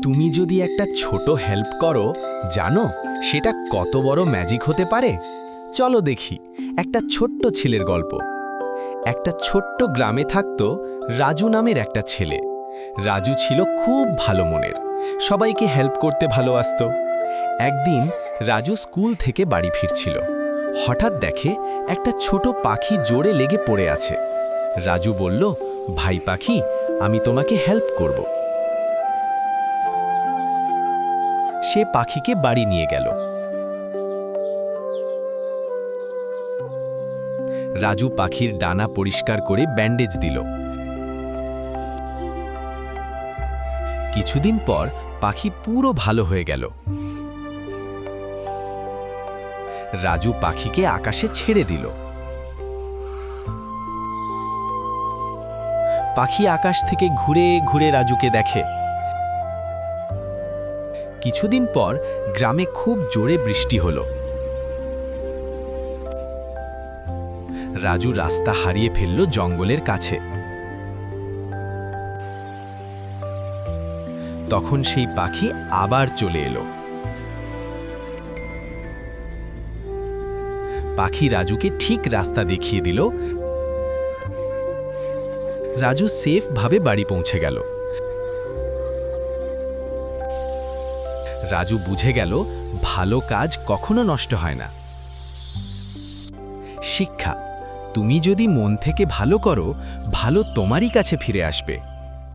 তুমি যদি একটা ছোট হেল্প করো, জানো সেটা কত বড় ম্যাজিক হতে পারে। চলো দেখি একটা ছোট্ট ছেলের গল্প। একটা ছোট্ট গ্রামে থাকতো রাজু নামের একটা ছেলে। রাজু ছিল খুব ভালো মনের, সবাইকে হেল্প করতে ভালোবাসতো। একদিন রাজু স্কুল থেকে বাড়ি ফিরছিল। হঠাৎ দেখে একটা ছোট পাখি জোরে লেগে পড়ে আছে। রাজু বলল, ভাই পাখি, আমি তোমাকে হেল্প করব। সে পাখিকে বাড়ি নিয়ে গেল। রাজু পাখির ডানা পরিষ্কার করে ব্যান্ডেজ দিল। কিছুদিন পর পাখি পুরো ভালো হয়ে গেল। রাজু পাখিকে আকাশে ছেড়ে দিল। পাখি আকাশ থেকে ঘুরে ঘুরে রাজুকে দেখে। কিছুদিন পর গ্রামে খুব জোরে বৃষ্টি হলো। রাজু রাস্তা হারিয়ে ফেলল জঙ্গলের কাছে। তখন সেই পাখি আবার চলে এলো। পাখি রাজুকে ঠিক রাস্তা দেখিয়ে দিল। রাজু সেফ ভাবে বাড়ি পৌঁছে গেল। রাজু বুঝে গেল, ভালো কাজ কখনো নষ্ট হয় না। শিক্ষা, তুমি যদি মন থেকে ভালো করো, ভালো তোমারই কাছে ফিরে আসবে।